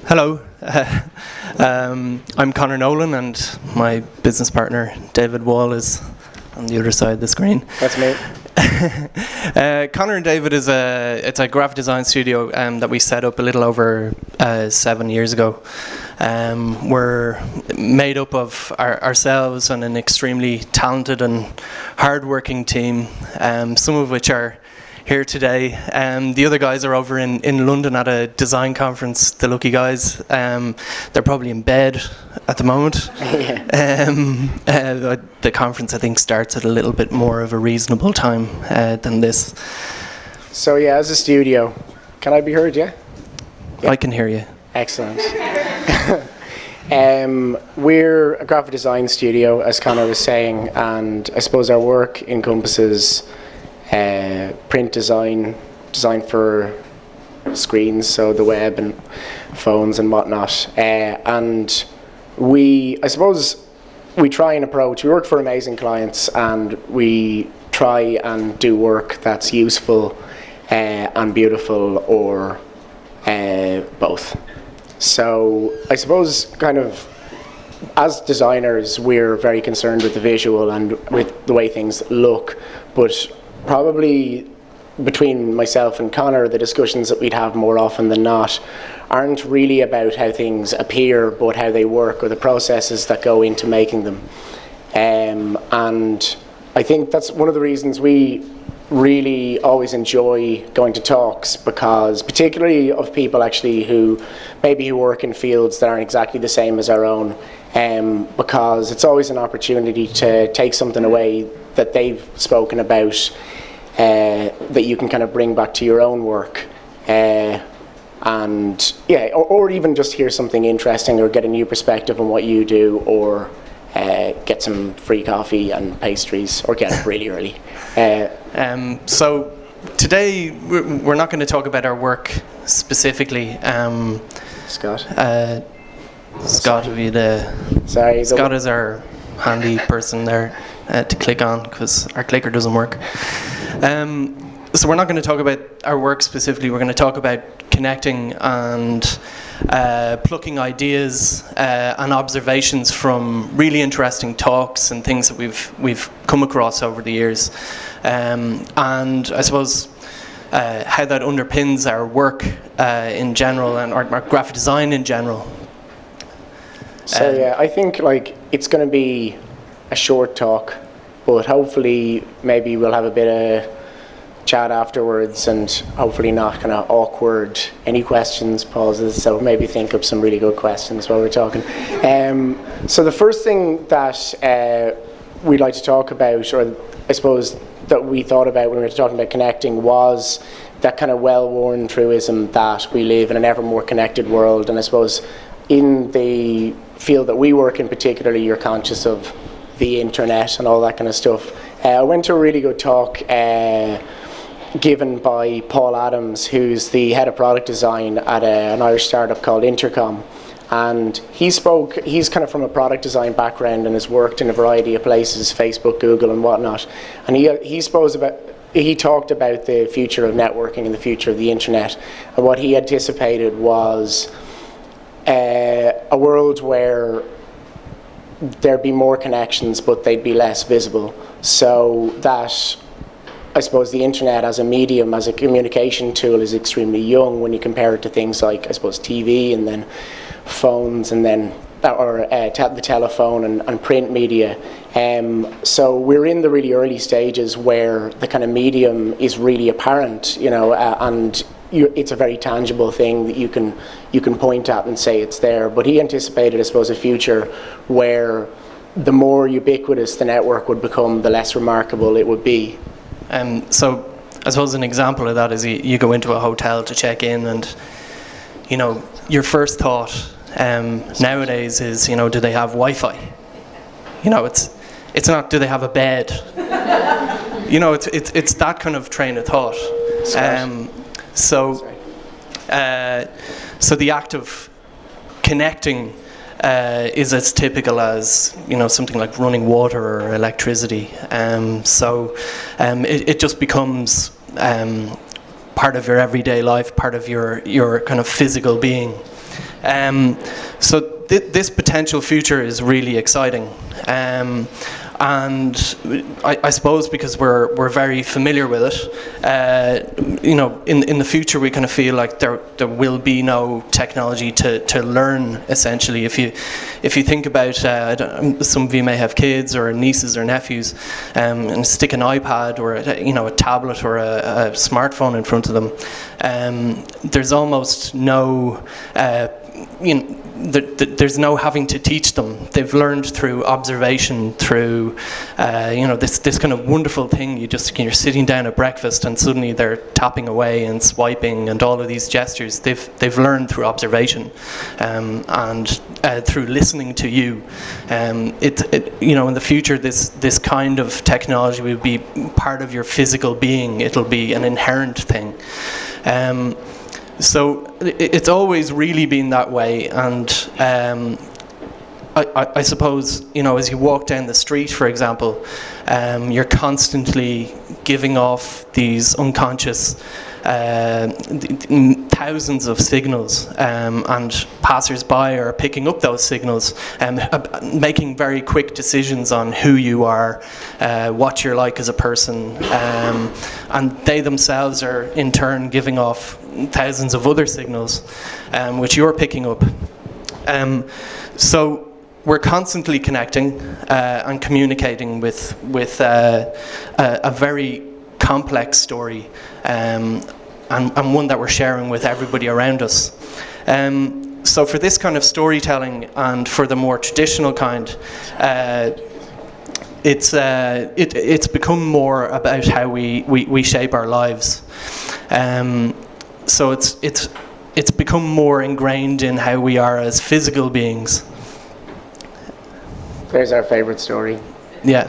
Hello, I'm Conor Nolan, and my business partner David Wall is on the other side of the screen. That's me. Conor and David is a graphic design studio that we set up a little over 7 years ago. We're made up of ourselves and an extremely talented and hard-working team, some of which are here today. The other guys are over in London at a design conference, the lucky guys. They're probably in bed at the moment. The conference, I think, starts at a little bit more of a reasonable time than this. So yeah, as a studio, can I be heard, yeah? I can hear you. Excellent. We're a graphic design studio, as Conor was saying, and I suppose our work encompasses print design for screens, so the web and phones and whatnot. And we try and approach, we work for amazing clients, and we try and do work that's useful and beautiful, or both. So I suppose kind of as designers, we're very concerned with the visual and with the way things look, but probably between myself and Conor, the discussions that we'd have more often than not aren't really about how things appear, but how they work, or the processes that go into making them. And I think that's one of the reasons we really always enjoy going to talks, because particularly of people actually who work in fields that aren't exactly the same as our own, because it's always an opportunity to take something away that they've spoken about, that you can kind of bring back to your own work, and yeah, or even just hear something interesting, or get a new perspective on what you do, or get some free coffee and pastries, or get up really early. So today we're not going to talk about our work specifically. Scott. Scott would be Scott is our handy person there to click on, because our clicker doesn't work. So we're not going to talk about our work specifically. We're going to talk about connecting and plucking ideas and observations from really interesting talks and things that we've come across over the years, and I suppose how that underpins our work in general, and our graphic design in general. So yeah, I think like it's going to be a short talk, but hopefully maybe we'll have a bit of chat afterwards, and hopefully not kind of awkward, any questions, pauses, so maybe think of some really good questions while we're talking. So the first thing that we'd like to talk about, or I suppose that we thought about when we were talking about connecting, was that kind of well-worn truism that we live in an ever more connected world. And I suppose in the field that we work in particularly, you're conscious of the internet and all that kind of stuff. I went to a really good talk given by Paul Adams, who's the head of product design at an Irish startup called Intercom. And he's kind of from a product design background and has worked in a variety of places, Facebook, Google and whatnot. And he talked about the future of networking and the future of the internet. And what he anticipated was a world where there'd be more connections, but they'd be less visible. So that, I suppose, the internet as a medium, as a communication tool, is extremely young when you compare it to things like, I suppose, TV, and then phones, and then the telephone and print media. So we're in the really early stages where the kind of medium is really apparent, and it's a very tangible thing that you can point at and say it's there. But he anticipated, I suppose, a future where the more ubiquitous the network would become, the less remarkable it would be. So I suppose an example of that is you go into a hotel to check in, and your first thought nowadays is, do they have Wi-Fi? It's not, do they have a bed? It's that kind of train of thought. So the act of connecting is as typical as something like running water or electricity. It just becomes part of your everyday life, part of your kind of physical being. So this potential future is really exciting. And I suppose because we're very familiar with it, in the future we kind of feel like there will be no technology to learn. Essentially, if you think about, some of you may have kids or nieces or nephews, and stick an iPad or a tablet or a smartphone in front of them, there's almost no there's no having to teach them. They've learned through observation, through this kind of wonderful thing. You're sitting down at breakfast and suddenly they're tapping away and swiping and all of these gestures. They've learned through observation and through listening to you. In the future, this kind of technology will be part of your physical being. It'll be an inherent thing. So it's always really been that way, and I suppose as you walk down the street, for example, you're constantly giving off these unconscious thousands of signals, and passers-by are picking up those signals and making very quick decisions on who you are, what you're like as a person, and they themselves are in turn giving off thousands of other signals, which you're picking up. So we're constantly connecting and communicating with a very complex story, and one that we're sharing with everybody around us. So for this kind of storytelling and for the more traditional kind, it's become more about how we shape our lives. So it's become more ingrained in how we are as physical beings. There's our favourite story. Yeah.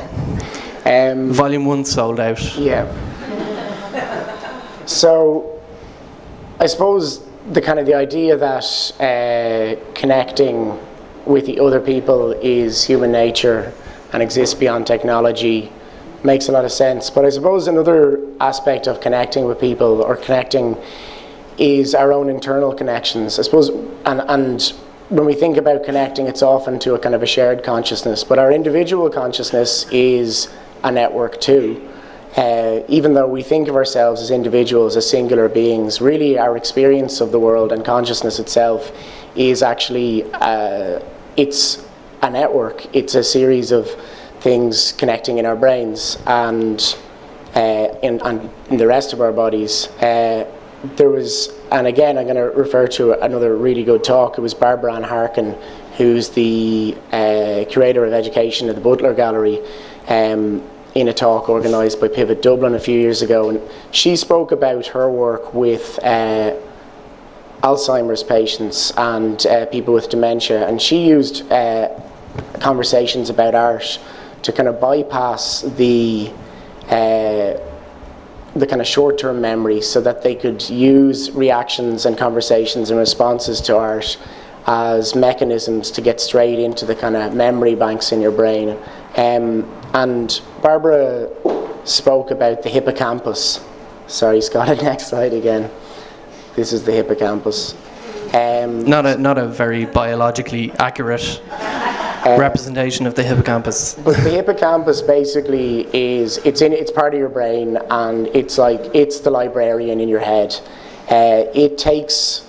Volume 1 sold out. Yeah. So, I suppose the idea that connecting with the other people is human nature and exists beyond technology makes a lot of sense. But I suppose another aspect of connecting with people, or connecting, is our own internal connections. I suppose, and when we think about connecting, it's often to a kind of a shared consciousness, but our individual consciousness is a network too. Even though we think of ourselves as individuals, as singular beings, really our experience of the world and consciousness itself is actually, it's a network. It's a series of things connecting in our brains and in the rest of our bodies. There was, and again I'm going to refer to another really good talk. It was Barbara Ann Harkin, who's the curator of education at the Butler Gallery, in a talk organised by Pivot Dublin a few years ago, and she spoke about her work with Alzheimer's patients and people with dementia, and she used conversations about art to kind of bypass the kind of short-term memory, so that they could use reactions and conversations and responses to art as mechanisms to get straight into the kind of memory banks in your brain. And Barbara spoke about the hippocampus. Sorry, Scott, next slide again. This is the hippocampus. Not a very biologically accurate representation of the hippocampus. But the hippocampus basically is, it's part of your brain, and it's the librarian in your head. It takes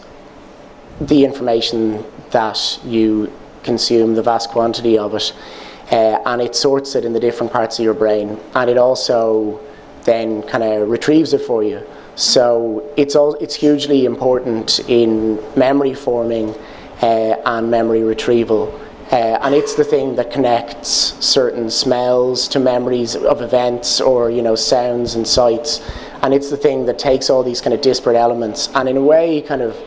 the information that you consume, the vast quantity of it, and it sorts it in the different parts of your brain, and it also then kind of retrieves it for you. So it's hugely important in memory forming and memory retrieval. And it's the thing that connects certain smells to memories of events, or sounds and sights. And it's the thing that takes all these kind of disparate elements, and in a way, kind of,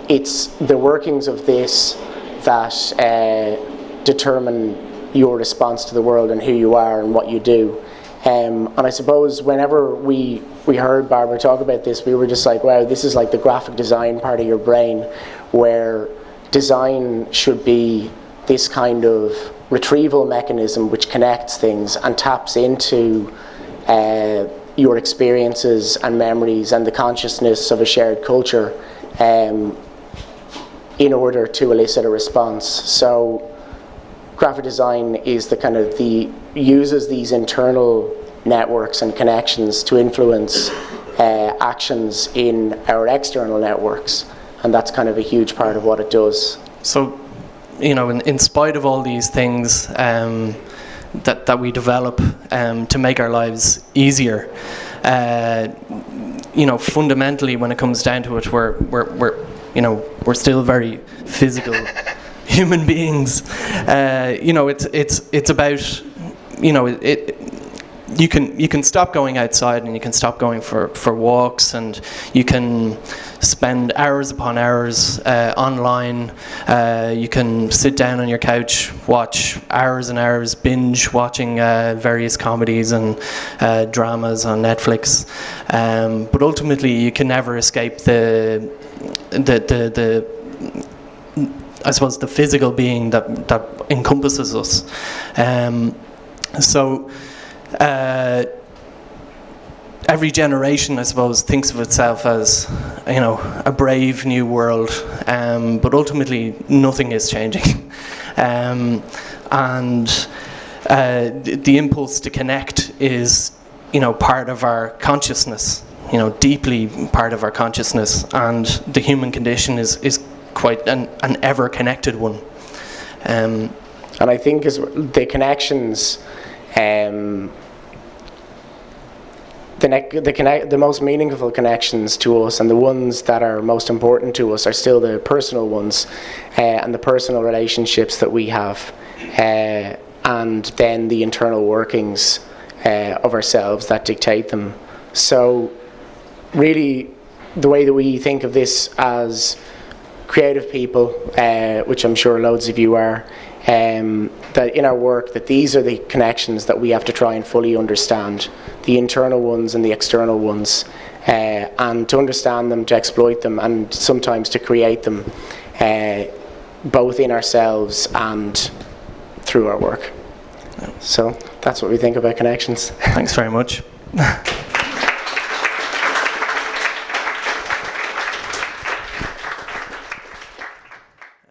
it's the workings of this that determine your response to the world and who you are and what you do. And I suppose whenever we heard Barbara talk about this, we were just like, wow, this is like the graphic design part of your brain, where design should be this kind of retrieval mechanism which connects things and taps into your experiences and memories and the consciousness of a shared culture in order to elicit a response. So graphic design is the kind of uses these internal networks and connections to influence actions in our external networks, and that's kind of a huge part of what it does. So, in spite of all these things that we develop to make our lives easier, fundamentally, when it comes down to it, we're still very physical human beings. It's about, you can stop going outside and you can stop going for walks, and you can spend hours upon hours online. You can sit down on your couch, watch hours and hours, binge watching various comedies and dramas on Netflix. But ultimately, you can never escape the I suppose the physical being that encompasses us. Every generation, I suppose, thinks of itself as, a brave new world, but ultimately nothing is changing. And the impulse to connect is, part of our consciousness, deeply part of our consciousness, and the human condition is quite an ever-connected one. And I think as the connections, the most meaningful connections to us, and the ones that are most important to us, are still the personal ones, and the personal relationships that we have, and then the internal workings of ourselves that dictate them. So really, the way that we think of this as creative people, which I'm sure loads of you are, that in our work, that these are the connections that we have to try and fully understand, the internal ones and the external ones, and to understand them, to exploit them, and sometimes to create them, both in ourselves and through our work. So that's what we think about connections. Thanks very much.